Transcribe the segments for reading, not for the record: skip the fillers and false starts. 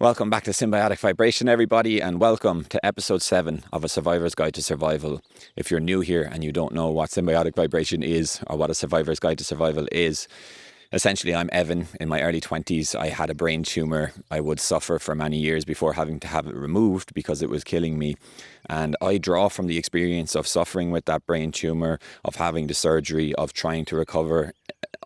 Welcome back to Symbiotic Vibration, everybody, and welcome to episode 7 of A Survivor's Guide to Survival. If you're new here and you don't know what Symbiotic Vibration is or what A Survivor's Guide to Survival is, essentially I'm Evan. In my early 20s, I had a brain tumour. I would suffer for many years before having to have it removed because it was killing me. And I draw from the experience of suffering with that brain tumour, of having the surgery, of trying to recover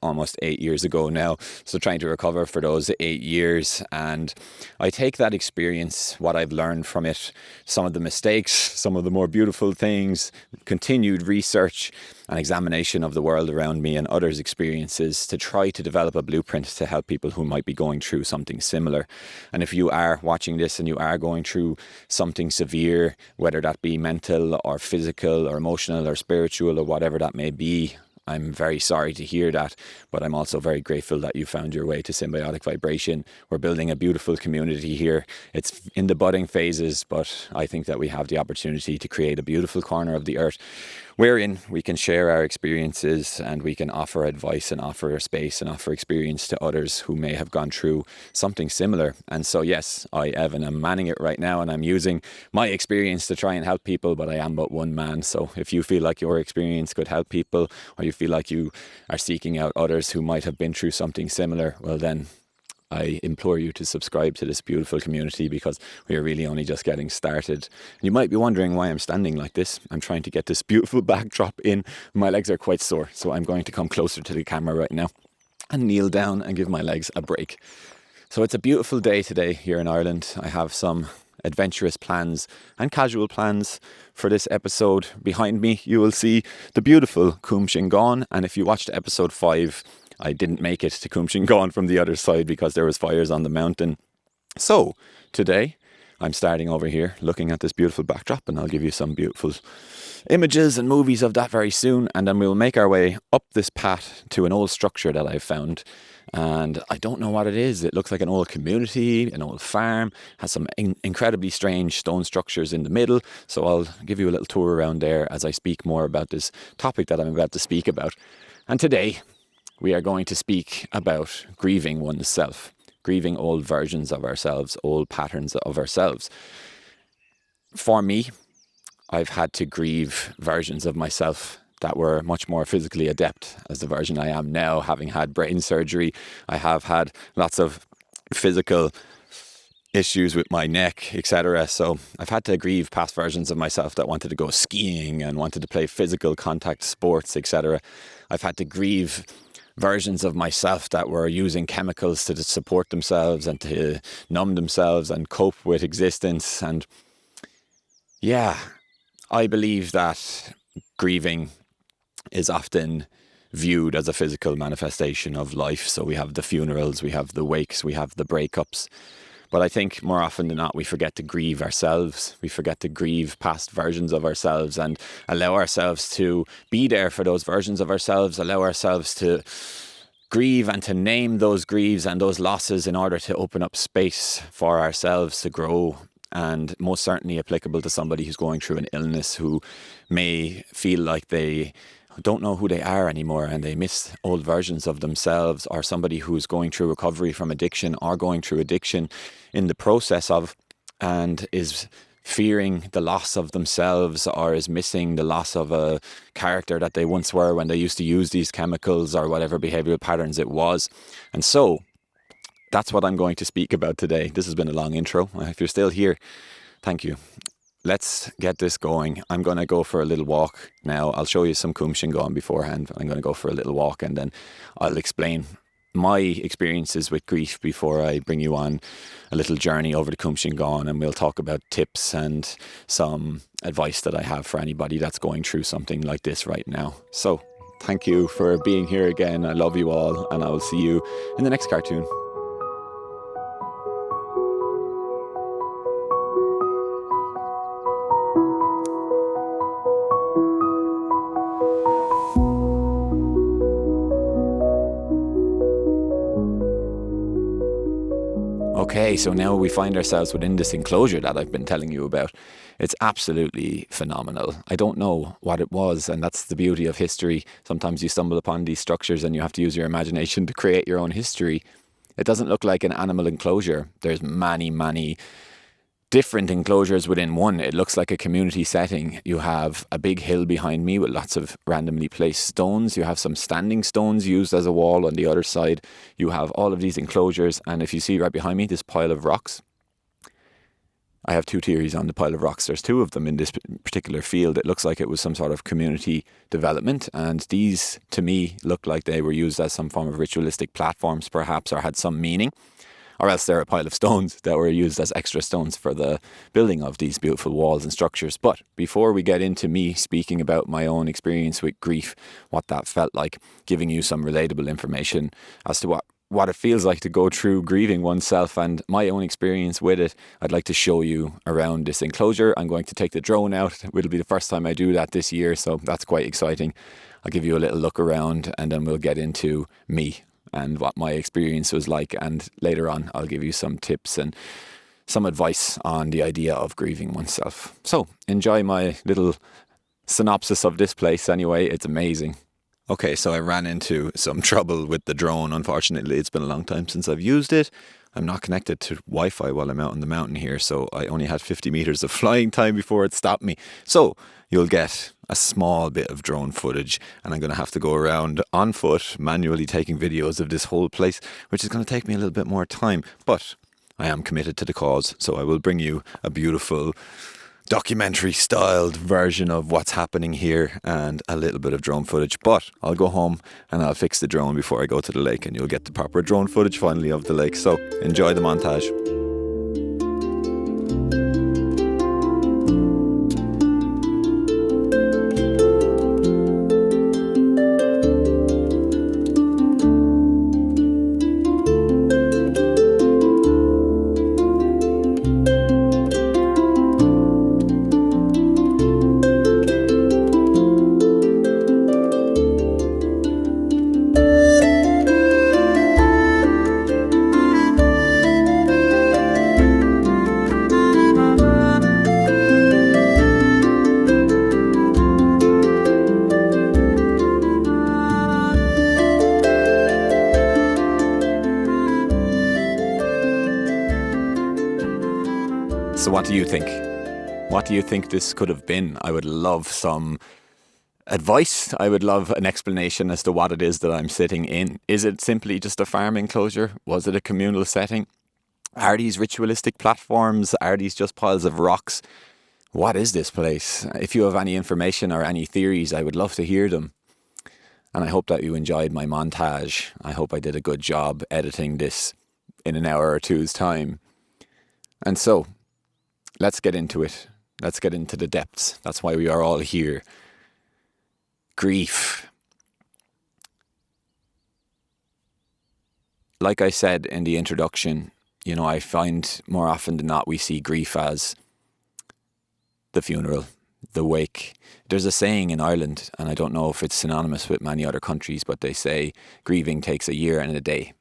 almost 8 years ago now. So trying to recover for those 8 years. And I take that experience, what I've learned from it, some of the mistakes, some of the more beautiful things, continued research and examination of the world around me and others' experiences to try to develop a blueprint to help people who might be going through something similar. And if you are watching this and you are going through something severe, whether that be mental or physical or emotional or spiritual or whatever that may be, I'm very sorry to hear that, but I'm also very grateful that you found your way to Symbiotic Vibration. We're building a beautiful community here. It's in the budding phases, but I think that we have the opportunity to create a beautiful corner of the earth wherein we can share our experiences and we can offer advice and offer space and offer experience to others who may have gone through something similar. And so, yes, I, Evan, am manning it right now and I'm using my experience to try and help people, but I am but one man. So if you feel like your experience could help people or you feel like you are seeking out others who might have been through something similar, well then, I implore you to subscribe to this beautiful community because we are really only just getting started. You might be wondering why I'm standing like this. I'm trying to get this beautiful backdrop in. My legs are quite sore, so I'm going to come closer to the camera right now and kneel down and give my legs a break. So it's a beautiful day today here in Ireland. I have some adventurous plans and casual plans for this episode. Behind me, you will see the beautiful Cúm Shingáin. And if you watched episode 5, I didn't make it to Cúm Shingáin from the other side because there was fires on the mountain. So today I'm starting over here looking at this beautiful backdrop, and I'll give you some beautiful images and movies of that very soon. And then we'll make our way up this path to an old structure that I've found. And I don't know what it is. It looks like an old community, an old farm, has some incredibly strange stone structures in the middle. So I'll give you a little tour around there as I speak more about this topic that I'm about to speak about. And today we are going to speak about grieving oneself, grieving old versions of ourselves, old patterns of ourselves. For me, I've had to grieve versions of myself that were much more physically adept as the version I am now. Having had brain surgery, I have had lots of physical issues with my neck, etc. So I've had to grieve past versions of myself that wanted to go skiing and wanted to play physical contact sports, etc. I've had to grieve versions of myself that were using chemicals to support themselves and to numb themselves and cope with existence. And yeah, I believe that grieving is often viewed as a physical manifestation of life. So we have the funerals, we have the wakes, we have the breakups. But I think more often than not, we forget to grieve ourselves. We forget to grieve past versions of ourselves and allow ourselves to be there for those versions of ourselves, allow ourselves to grieve and to name those grieves and those losses in order to open up space for ourselves to grow. And most certainly applicable to somebody who's going through an illness, who may feel like they don't know who they are anymore and they miss old versions of themselves, or somebody who's going through recovery from addiction or going through addiction in the process of, and is fearing the loss of themselves or is missing the loss of a character that they once were when they used to use these chemicals or whatever behavioural patterns it was. And so that's what I'm going to speak about today. This has been a long intro. If you're still here, thank you. Let's get this going. I'm going to go for a little walk now. I'll show you some Cúm Shingáin beforehand. I'm going to go for a little walk and then I'll explain my experiences with grief before I bring you on a little journey over to Cúm Shingáin, and we'll talk about tips and some advice that I have for anybody that's going through something like this right now. So thank you for being here again. I love you all, and I will see you in the next cartoon. Okay, so now we find ourselves within this enclosure that I've been telling you about. It's absolutely phenomenal. I don't know what it was, and that's the beauty of history. Sometimes you stumble upon these structures and you have to use your imagination to create your own history. It doesn't look like an animal enclosure. There's many different enclosures within one. It looks like a community setting. You have a big hill behind me with lots of randomly placed stones. You have some standing stones used as a wall on the other side. You have all of these enclosures, and if you see right behind me, this pile of rocks, I have 2 theories on the pile of rocks. There's 2 of them in this particular field. It looks like it was some sort of community development, and these, to me, look like they were used as some form of ritualistic platforms, perhaps, or had some meaning. Or else they're a pile of stones that were used as extra stones for the building of these beautiful walls and structures. But before we get into me speaking about my own experience with grief, what that felt like, giving you some relatable information as to what it feels like to go through grieving oneself and my own experience with it, I'd like to show you around this enclosure. I'm going to take the drone out. It'll be the first time I do that this year, so that's quite exciting. I'll give you a little look around and then we'll get into me and what my experience was like, and later on I'll give you some tips and some advice on the idea of grieving oneself. So enjoy my little synopsis of this place anyway. It's amazing. Okay, so I ran into some trouble with the drone. Unfortunately, it's been a long time since I've used it. I'm not connected to Wi-Fi while I'm out on the mountain here, so I only had 50 meters of flying time before it stopped me. So you'll get a small bit of drone footage, and I'm going to have to go around on foot, manually taking videos of this whole place, which is going to take me a little bit more time. But I am committed to the cause, so I will bring you a beautiful documentary styled version of what's happening here and a little bit of drone footage. But I'll go home and I'll fix the drone before I go to the lake, and you'll get the proper drone footage finally of the lake. So enjoy the montage. So what do you think? What do you think this could have been? I would love some advice. I would love an explanation as to what it is that I'm sitting in. Is it simply just a farm enclosure? Was it a communal setting? Are these ritualistic platforms? Are these just piles of rocks? What is this place? If you have any information or any theories, I would love to hear them. And I hope that you enjoyed my montage. I hope I did a good job editing this in an hour or two's time. And so, let's get into it. Let's get into the depths. That's why we are all here. Grief. Like I said in the introduction, I find more often than not we see grief as the funeral, the wake. There's a saying in Ireland, and I don't know if it's synonymous with many other countries, but they say grieving takes a year and a day.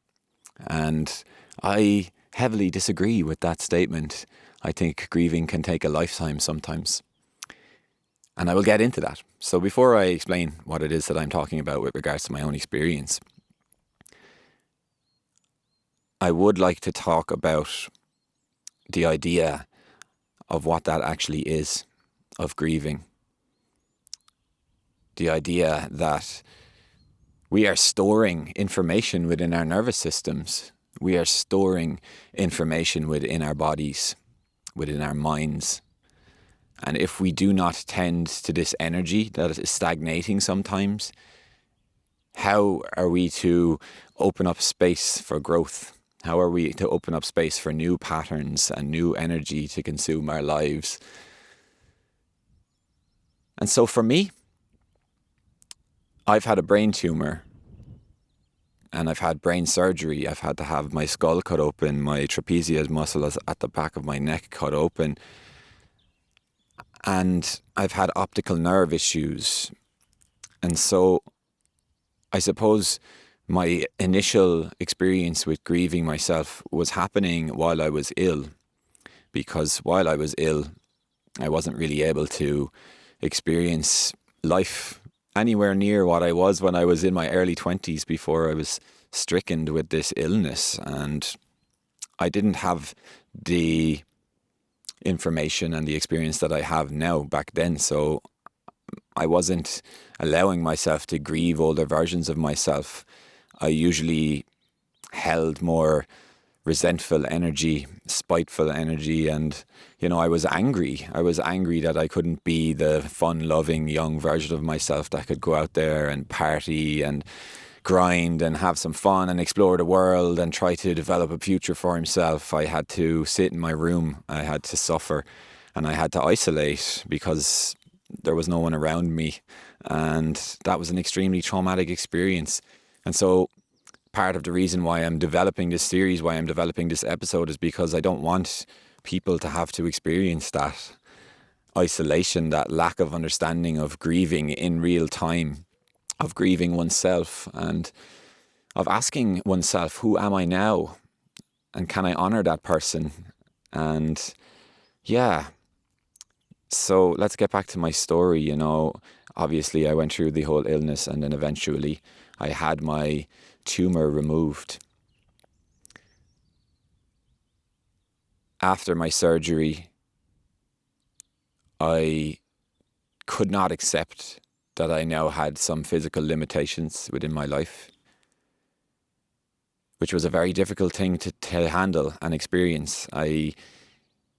And I heavily disagree with that statement. I think grieving can take a lifetime sometimes. And I will get into that. So before I explain what it is that I'm talking about with regards to my own experience, I would like to talk about the idea of what that actually is, of grieving. The idea that we are storing information within our nervous systems. We are storing information within our bodies, within our minds. And if we do not tend to this energy that is stagnating sometimes, how are we to open up space for growth? How are we to open up space for new patterns and new energy to consume our lives? And so for me, I've had a brain tumour and I've had brain surgery. I've had to have my skull cut open, my trapezius muscle at the back of my neck cut open. And I've had optical nerve issues. And so I suppose my initial experience with grieving myself was happening while I was ill. Because while I was ill, I wasn't really able to experience life anywhere near what I was when I was in my early 20s before I was stricken with this illness, and I didn't have the information and the experience that I have now back then. So I wasn't allowing myself to grieve older versions of myself. I usually held more resentful energy, spiteful energy, and I was angry. I was angry that I couldn't be the fun-loving young version of myself that could go out there and party and grind and have some fun and explore the world and try to develop a future for himself. I had to sit in my room. I had to suffer, and I had to isolate because there was no one around me, and that was an extremely traumatic experience. And so part of the reason why I'm developing this series, why I'm developing this episode, is because I don't want people to have to experience that isolation, that lack of understanding of grieving in real time, of grieving oneself, and of asking oneself, who am I now? And can I honor that person? And yeah, so let's get back to my story. Obviously I went through the whole illness, and then eventually I had my tumour removed. After my surgery, I could not accept that I now had some physical limitations within my life, which was a very difficult thing to handle and experience. I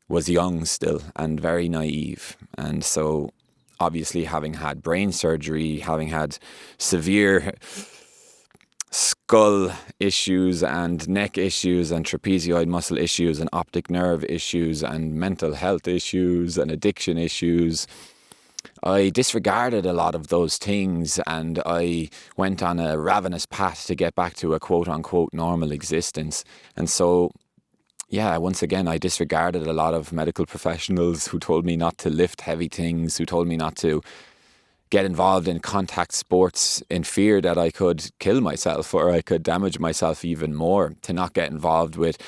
was young still and very naive, and so obviously having had brain surgery, having had severe skull issues and neck issues and trapezoid muscle issues and optic nerve issues and mental health issues and addiction issues, I disregarded a lot of those things, and I went on a ravenous path to get back to a quote-unquote normal existence. And so once again, I disregarded a lot of medical professionals who told me not to lift heavy things, who told me not to get involved in contact sports in fear that I could kill myself or I could damage myself even more, to not get involved with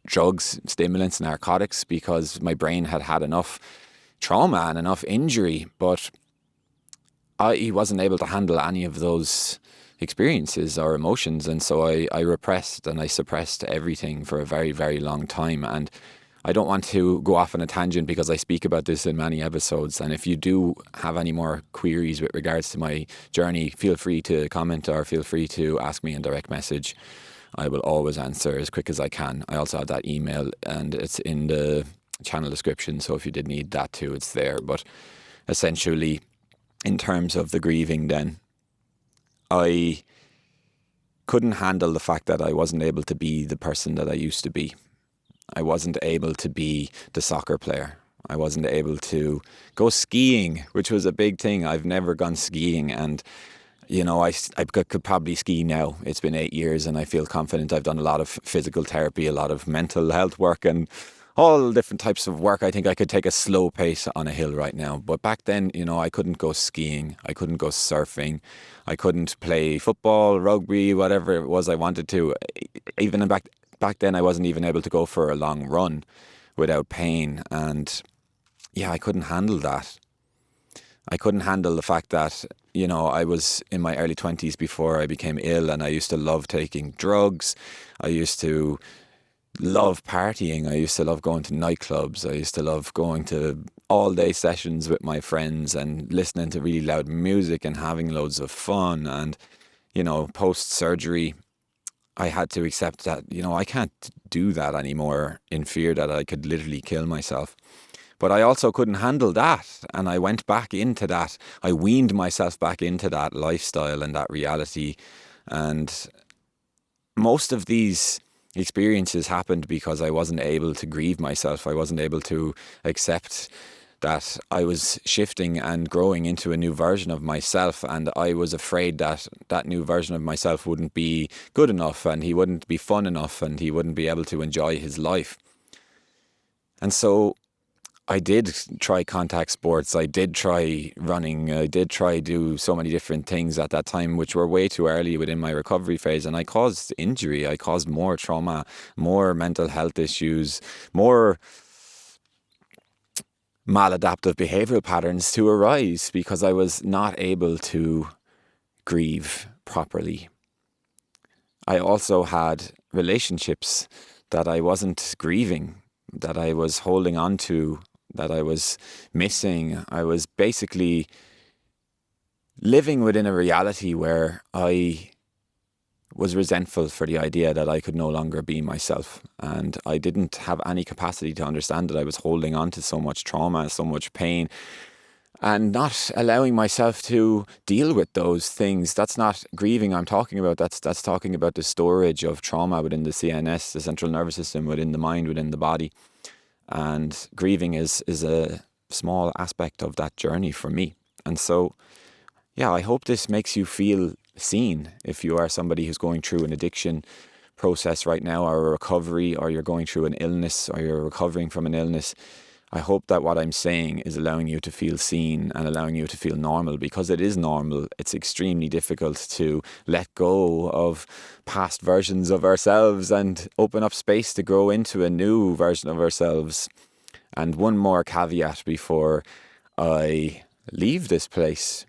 drugs, stimulants, narcotics, because my brain had had enough trauma and enough injury. But I wasn't able to handle any of those experiences or emotions, and so I repressed and I suppressed everything for a very, very long time. And I don't want to go off on a tangent because I speak about this in many episodes, and if you do have any more queries with regards to my journey, feel free to comment or feel free to ask me in direct message. I will always answer as quick as I can. I also have that email, and it's in the channel description, so if you did need that too, it's there. But essentially, in terms of the grieving then, I couldn't handle the fact that I wasn't able to be the person that I used to be. I wasn't able to be the soccer player. I wasn't able to go skiing, which was a big thing. I've never gone skiing, and I could probably ski now. It's been 8 years and I feel confident. I've done a lot of physical therapy, a lot of mental health work, and all different types of work. I think I could take a slow pace on a hill right now. But back then, I couldn't go skiing. I couldn't go surfing. I couldn't play football, rugby, whatever it was I wanted to. Even back then, I wasn't even able to go for a long run without pain. And I couldn't handle that. I couldn't handle the fact that, I was in my early 20s before I became ill, and I used to love taking drugs. I used to love partying. I used to love going to nightclubs. I used to love going to all-day sessions with my friends and listening to really loud music and having loads of fun. And, post-surgery, I had to accept that, I can't do that anymore, in fear that I could literally kill myself. But I also couldn't handle that, and I went back into that. I weaned myself back into that lifestyle and that reality. And most of these experiences happened because I wasn't able to grieve myself. I wasn't able to accept that I was shifting and growing into a new version of myself, and I was afraid that that new version of myself wouldn't be good enough, and he wouldn't be fun enough, and he wouldn't be able to enjoy his life. And so I did try contact sports. I did try running. I did try do so many different things at that time, which were way too early within my recovery phase. And I caused injury. I caused more trauma, more mental health issues, more maladaptive behavioral patterns to arise because I was not able to grieve properly. I also had relationships that I wasn't grieving, that I was holding on to, that I was missing. I was basically living within a reality where I was resentful for the idea that I could no longer be myself. And I didn't have any capacity to understand that I was holding on to so much trauma, so much pain, and not allowing myself to deal with those things. That's not grieving I'm talking about. That's talking about the storage of trauma within the CNS, the central nervous system, within the mind, within the body. And grieving is a small aspect of that journey for me. And so, yeah, I hope this makes you feel seen if you are somebody who's going through an addiction process right now, or a recovery, or you're going through an illness, or you're recovering from an illness. I hope that what I'm saying is allowing you to feel seen and allowing you to feel normal, because it is normal. It's extremely difficult to let go of past versions of ourselves and open up space to grow into a new version of ourselves. And one more caveat before I leave this place.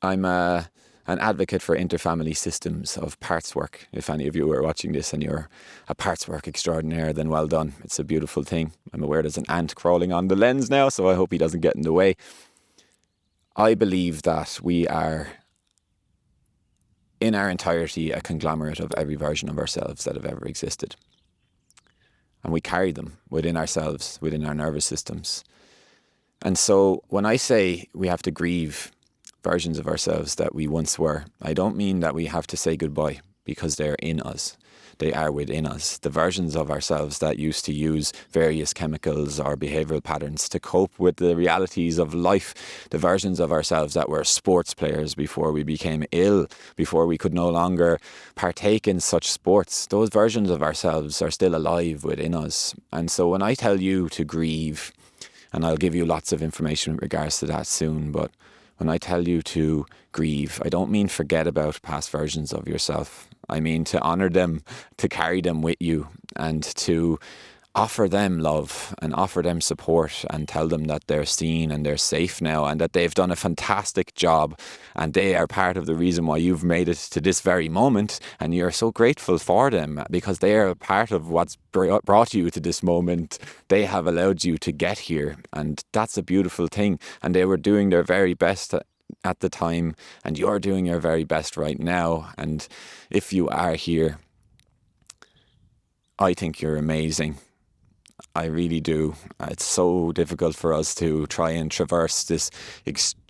I'm an advocate for interfamily systems of parts work. If any of you are watching this and you're a parts work extraordinaire, then well done. It's a beautiful thing. I'm aware there's an ant crawling on the lens now, so I hope he doesn't get in the way. I believe that we are, in our entirety, a conglomerate of every version of ourselves that have ever existed. And we carry them within ourselves, within our nervous systems. And so when I say we have to grieve versions of ourselves that we once were, I don't mean that we have to say goodbye, because they're in us. They are within us. The versions of ourselves that used to use various chemicals or behavioural patterns to cope with the realities of life, the versions of ourselves that were sports players before we became ill, before we could no longer partake in such sports, those versions of ourselves are still alive within us. And so when I tell you to grieve, and I'll give you lots of information in regards to that soon, but when I tell you to grieve, I don't mean forget about past versions of yourself. I mean to honour them, to carry them with you, and to offer them love and offer them support and tell them that they're seen and they're safe now and that they've done a fantastic job and they are part of the reason why you've made it to this very moment, and you're so grateful for them because they are a part of what's brought you to this moment. They have allowed you to get here, and that's a beautiful thing, and they were doing their very best at the time, and you're doing your very best right now. And if you are here, I think you're amazing. I really do. It's so difficult for us to try and traverse this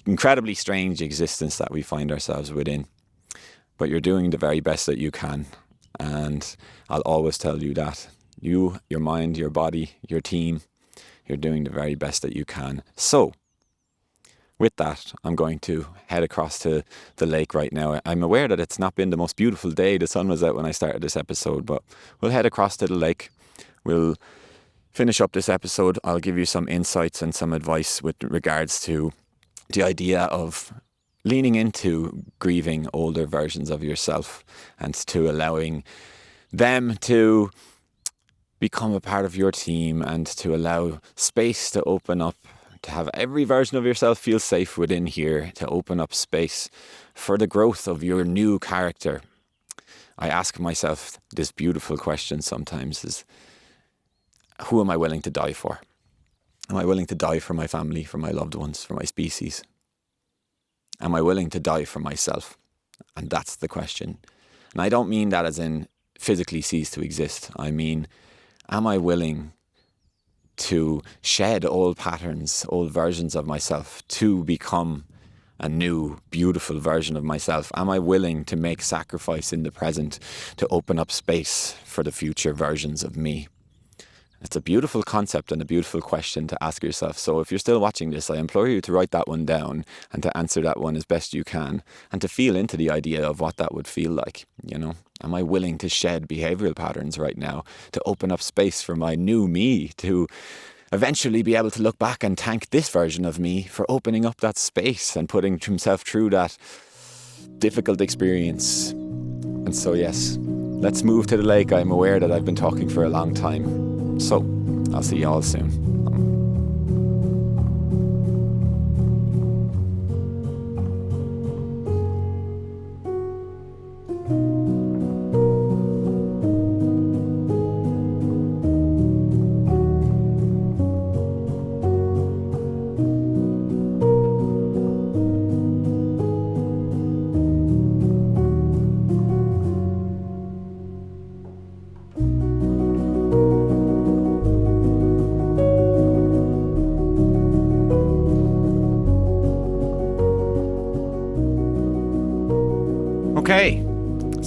incredibly strange existence that we find ourselves within. But you're doing the very best that you can. And I'll always tell you that. You, your mind, your body, your team, you're doing the very best that you can. So, with that, I'm going to head across to the lake right now. I'm aware that it's not been the most beautiful day. The sun was out when I started this episode, but we'll head across to the lake. We'll finish up this episode. I'll give you some insights and some advice with regards to the idea of leaning into grieving older versions of yourself and to allowing them to become a part of your team and to allow space to open up, to have every version of yourself feel safe within here, to open up space for the growth of your new character. I ask myself this beautiful question sometimes is, who am I willing to die for? Am I willing to die for my family, for my loved ones, for my species? Am I willing to die for myself? And that's the question. And I don't mean that as in physically cease to exist. I mean, am I willing to shed old patterns, old versions of myself to become a new, beautiful version of myself? Am I willing to make sacrifice in the present to open up space for the future versions of me? It's a beautiful concept and a beautiful question to ask yourself. So if you're still watching this, I implore you to write that one down and to answer that one as best you can and to feel into the idea of what that would feel like. You know, am I willing to shed behavioral patterns right now to open up space for my new me to eventually be able to look back and thank this version of me for opening up that space and putting himself through that difficult experience? And so, yes, let's move to the lake. I'm aware that I've been talking for a long time. So, I'll see you all soon.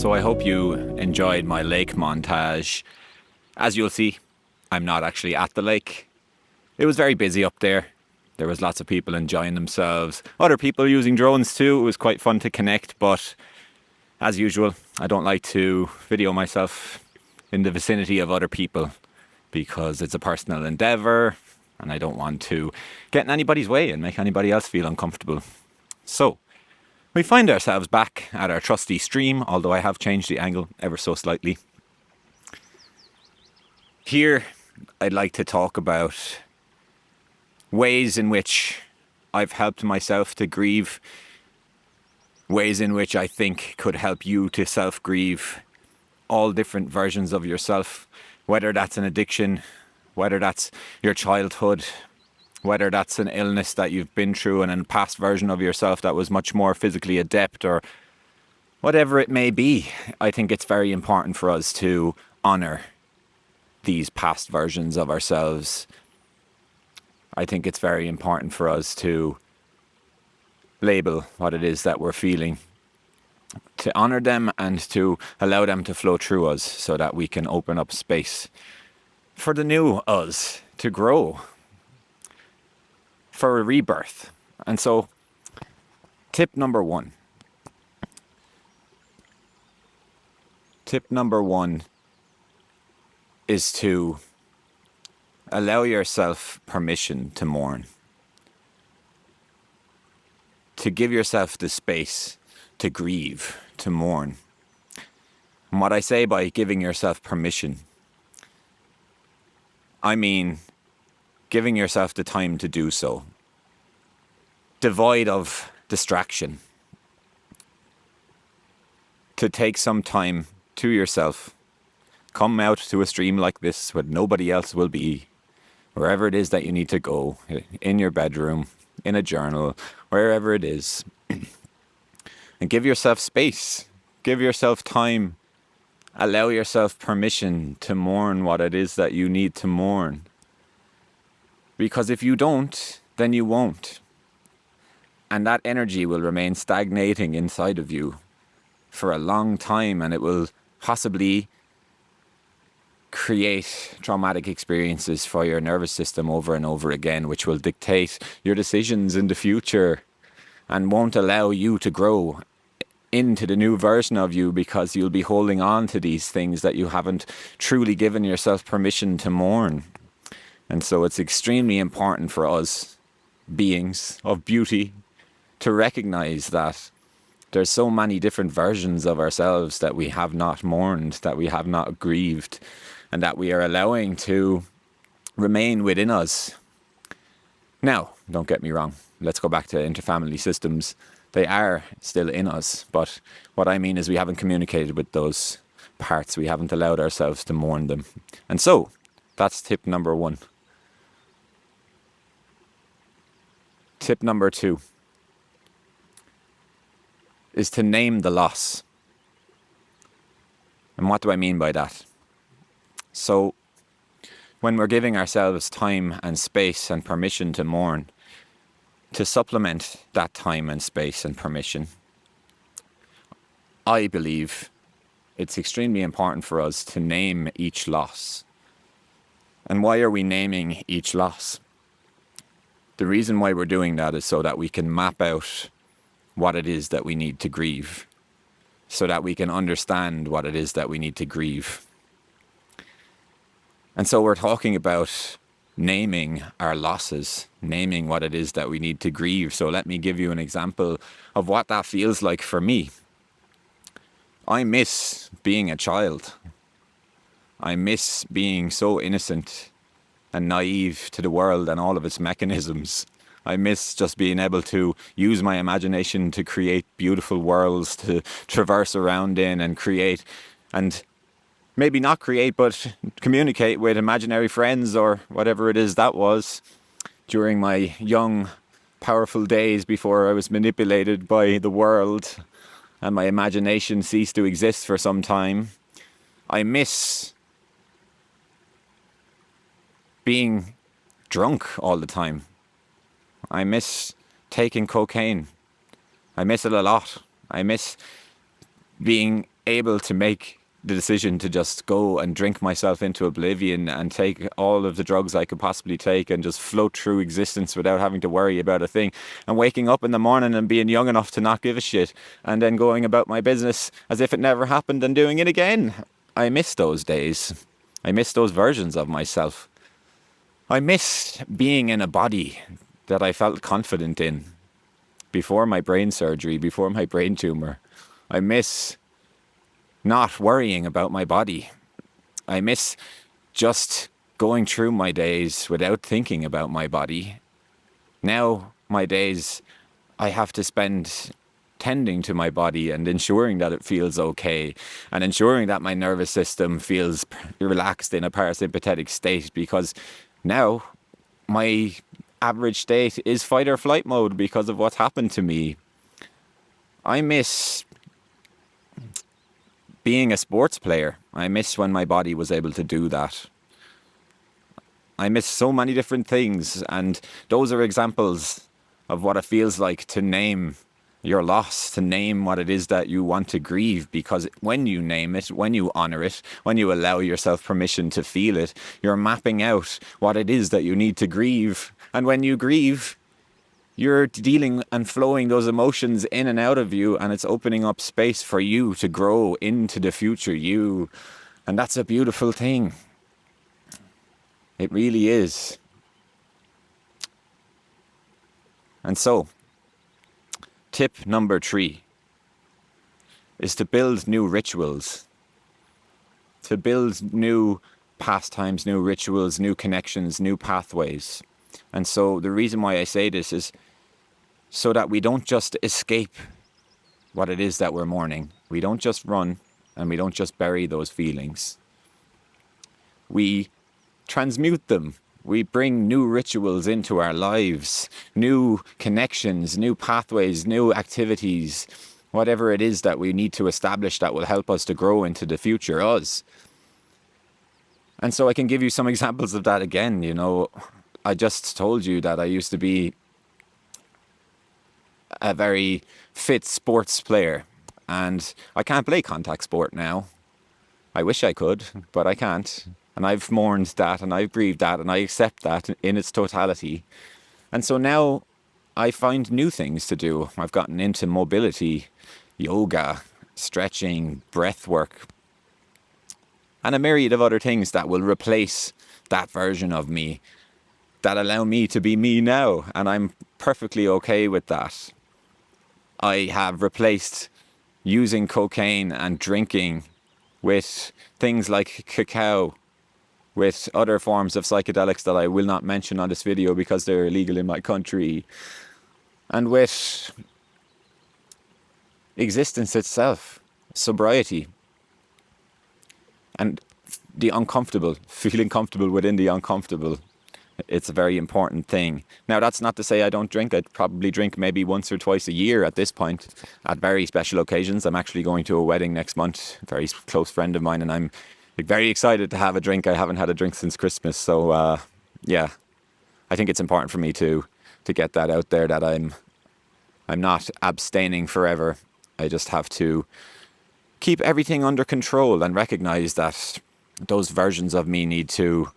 So I hope you enjoyed my lake montage. As you'll see, I'm not actually at the lake. It was very busy up there. There was lots of people enjoying themselves. Other people using drones too. It was quite fun to connect, but as usual, I don't like to video myself in the vicinity of other people because it's a personal endeavour and I don't want to get in anybody's way and make anybody else feel uncomfortable. So, we find ourselves back at our trusty stream, although I have changed the angle ever so slightly. Here, I'd like to talk about ways in which I've helped myself to grieve, ways in which I think could help you to self-grieve, all different versions of yourself, whether that's an addiction, whether that's your childhood, whether that's an illness that you've been through and a past version of yourself that was much more physically adept, or whatever it may be. I think it's very important for us to honour these past versions of ourselves. I think it's very important for us to label what it is that we're feeling, to honour them and to allow them to flow through us so that we can open up space for the new us to grow, for a rebirth. And so, tip number one. Tip number one is to allow yourself permission to mourn. To give yourself the space to grieve, to mourn. And what I say by giving yourself permission, I mean giving yourself the time to do so, devoid of distraction, to take some time to yourself, come out to a stream like this where nobody else will be, wherever it is that you need to go, in your bedroom, in a journal, wherever it is, and give yourself space, give yourself time, allow yourself permission to mourn what it is that you need to mourn. Because if you don't, then you won't. And that energy will remain stagnating inside of you for a long time, and it will possibly create traumatic experiences for your nervous system over and over again, which will dictate your decisions in the future and won't allow you to grow into the new version of you, because you'll be holding on to these things that you haven't truly given yourself permission to mourn. And so it's extremely important for us, beings of beauty, to recognize that there's so many different versions of ourselves that we have not mourned, that we have not grieved, and that we are allowing to remain within us. Now, don't get me wrong, let's go back to interfamily systems. They are still in us, but what I mean is we haven't communicated with those parts. We haven't allowed ourselves to mourn them. And so, that's tip number one. Tip number two is to name the loss. And what do I mean by that? So, when we're giving ourselves time and space and permission to mourn, to supplement that time and space and permission, I believe it's extremely important for us to name each loss. And why are we naming each loss? The reason why we're doing that is so that we can map out what it is that we need to grieve, so that we can understand what it is that we need to grieve. And so we're talking about naming our losses, naming what it is that we need to grieve. So let me give you an example of what that feels like for me. I miss being a child. I miss being so innocent and naive to the world and all of its mechanisms. I miss just being able to use my imagination to create beautiful worlds to traverse around in and create, and maybe not create, but communicate with imaginary friends or whatever it is that was during my young, powerful days before I was manipulated by the world and my imagination ceased to exist for some time. I miss being drunk all the time. I miss taking cocaine. I miss it a lot. I miss being able to make the decision to just go and drink myself into oblivion and take all of the drugs I could possibly take and just float through existence without having to worry about a thing, and waking up in the morning and being young enough to not give a shit, and then going about my business as if it never happened and doing it again. I miss those days. I miss those versions of myself. I miss being in a body that I felt confident in before my brain surgery, before my brain tumour. I miss not worrying about my body. I miss just going through my days without thinking about my body. Now, my days, I have to spend tending to my body and ensuring that it feels okay, and ensuring that my nervous system feels relaxed in a parasympathetic state, because now my average state is fight or flight mode because of what's happened to me. I miss being a sports player. I miss when my body was able to do that. I miss so many different things, and those are examples of what it feels like to name your loss, to name what it is that you want to grieve, because when you name it, when you honour it, when you allow yourself permission to feel it, you're mapping out what it is that you need to grieve. And when you grieve, you're dealing and flowing those emotions in and out of you, and it's opening up space for you to grow into the future you. And that's a beautiful thing. It really is. And so, tip number 3 is to build new rituals. To build new pastimes, new rituals, new connections, new pathways. And so the reason why I say this is so that we don't just escape what it is that we're mourning. We don't just run, and we don't just bury those feelings. We transmute them. We bring new rituals into our lives, new connections, new pathways, new activities, whatever it is that we need to establish that will help us to grow into the future us. And so I can give you some examples of that again. You know, I just told you that I used to be a very fit sports player, and I can't play contact sport now. I wish I could, but I can't. And I've mourned that, and I've grieved that, and I accept that in its totality. And so now I find new things to do. I've gotten into mobility, yoga, stretching, breath work, and a myriad of other things that will replace that version of me, that allow me to be me now. And I'm perfectly okay with that. I have replaced using cocaine and drinking with things like cacao, with other forms of psychedelics that I will not mention on this video because they're illegal in my country, and with existence itself, sobriety, and the uncomfortable, feeling comfortable within the uncomfortable. It's a very important thing. Now, that's not to say I don't drink. I'd probably drink maybe once or twice a year at this point, at very special occasions. I'm actually going to a wedding next month, a very close friend of mine, and I'm very excited to have a drink. I haven't had a drink since Christmas. So, yeah, I think it's important for me to get that out there, that I'm not abstaining forever. I just have to keep everything under control and recognize that those versions of me need to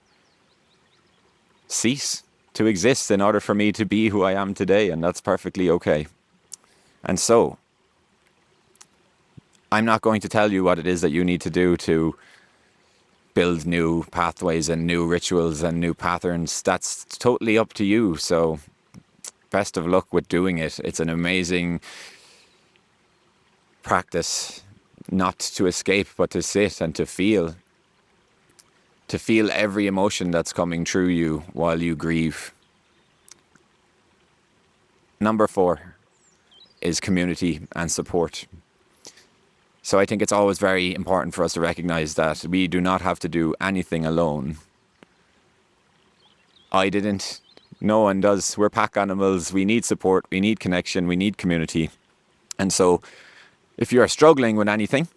cease to exist in order for me to be who I am today, and that's perfectly okay. And so, I'm not going to tell you what it is that you need to do to build new pathways and new rituals and new patterns. That's totally up to you. So, best of luck with doing it. It's an amazing practice, not to escape, but to sit and to feel every emotion that's coming through you while you grieve. Number 4 is community and support. So I think it's always very important for us to recognize that we do not have to do anything alone. I didn't. No one does. We're pack animals. We need support. We need connection. We need community. And so if you're struggling with anything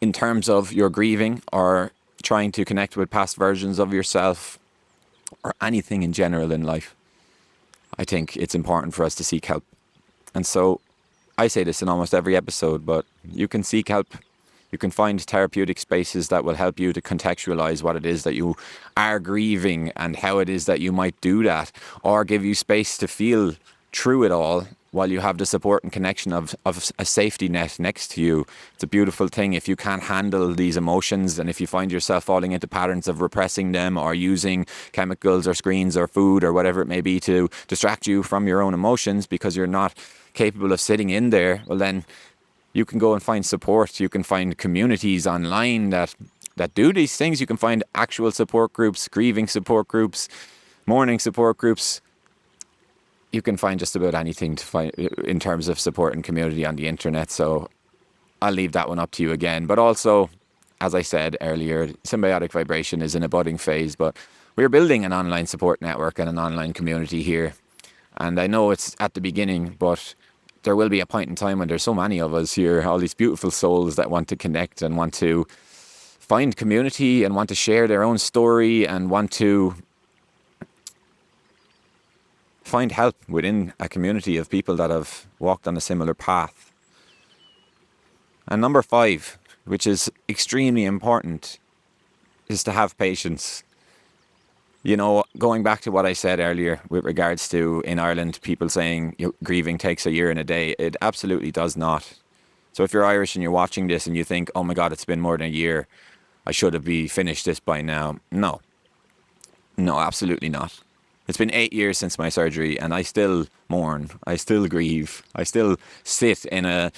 in terms of your grieving, or trying to connect with past versions of yourself, or anything in general in life, I think it's important for us to seek help. And so I say this in almost every episode, but you can seek help You can find therapeutic spaces that will help you to contextualize what it is that you are grieving and how it is that you might do that, or give you space to feel through it all while you have the support and connection of a safety net next to you. It's a beautiful thing. If you can't handle these emotions, and if you find yourself falling into patterns of repressing them or using chemicals or screens or food or whatever it may be to distract you from your own emotions because you're not capable of sitting in there, well then you can go and find support. You can find communities online that do these things. You can find actual support groups, grieving support groups, mourning support groups. You can find just about anything to find in terms of support and community on the internet. So I'll leave that one up to you again. But also, as I said earlier, symbiotic vibration is in a budding phase, but we're building an online support network and an online community here. And I know it's at the beginning, but there will be a point in time when there's so many of us here, all these beautiful souls that want to connect and want to find community and want to share their own story and want to find help within a community of people that have walked on a similar path. And number 5, which is extremely important, is to have patience. You know, going back to what I said earlier with regards to in Ireland, people saying grieving takes a year and a day, it absolutely does not. So if you're Irish and you're watching this and you think, oh my God, it's been more than a year, I should have finished this by now. No, absolutely not. It's been 8 years since my surgery and I still mourn, I still grieve, I still sit in a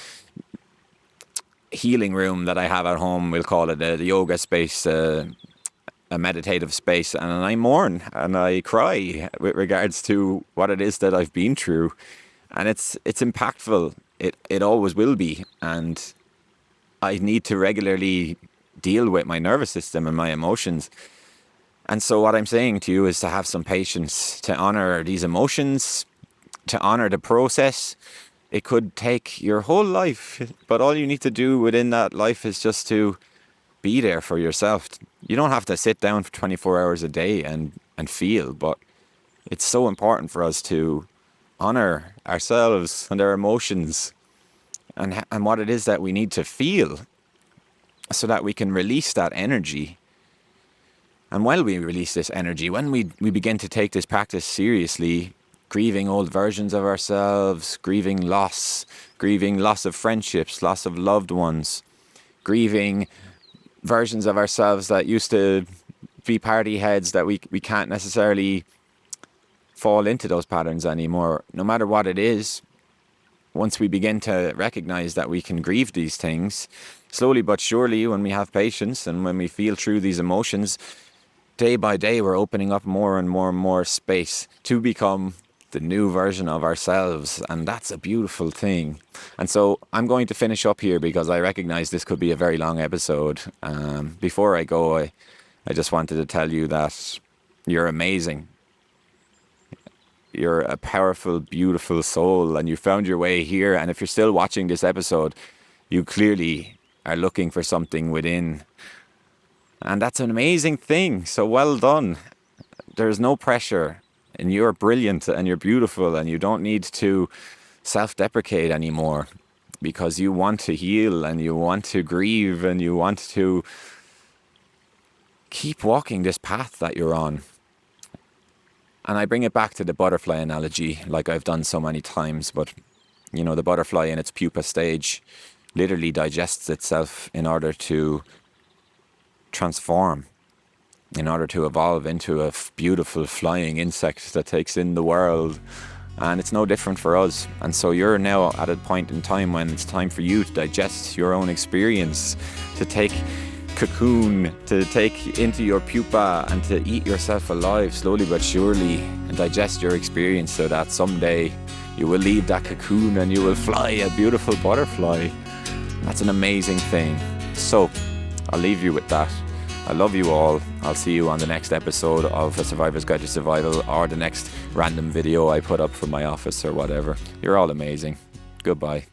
healing room that I have at home, we'll call it the yoga space, a meditative space, and I mourn and I cry with regards to what it is that I've been through. And it's impactful, it always will be, and I need to regularly deal with my nervous system and my emotions. And so what I'm saying to you is to have some patience, to honor these emotions, to honor the process. It could take your whole life, but all you need to do within that life is just to be there for yourself. You don't have to sit down for 24 hours a day and feel, but it's so important for us to honor ourselves and our emotions and what it is that we need to feel so that we can release that energy. And while we release this energy, when we begin to take this practice seriously, grieving old versions of ourselves, grieving loss of friendships, loss of loved ones, grieving versions of ourselves that used to be party heads, that we can't necessarily fall into those patterns anymore. No matter what it is, once we begin to recognize that we can grieve these things, slowly but surely, when we have patience and when we feel through these emotions, day by day, we're opening up more and more and more space to become the new version of ourselves. And that's a beautiful thing. And so I'm going to finish up here because I recognize this could be a very long episode. Before I go, I just wanted to tell you that you're amazing. You're a powerful, beautiful soul, and you found your way here. And if you're still watching this episode, you clearly are looking for something within. And that's an amazing thing. So well done. There's no pressure. And you're brilliant and you're beautiful, and you don't need to self-deprecate anymore because you want to heal and you want to grieve and you want to keep walking this path that you're on. And I bring it back to the butterfly analogy like I've done so many times, but you know, the butterfly in its pupa stage literally digests itself in order to transform, in order to evolve into a beautiful flying insect that takes in the world. And it's no different for us. And so you're now at a point in time when it's time for you to digest your own experience, to take cocoon, to take into your pupa and to eat yourself alive slowly but surely and digest your experience so that someday you will leave that cocoon and you will fly a beautiful butterfly. That's an amazing thing. So I'll leave you with that. I love you all. I'll see you on the next episode of A Survivor's Guide to Survival, or the next random video I put up from my office or whatever. You're all amazing. Goodbye.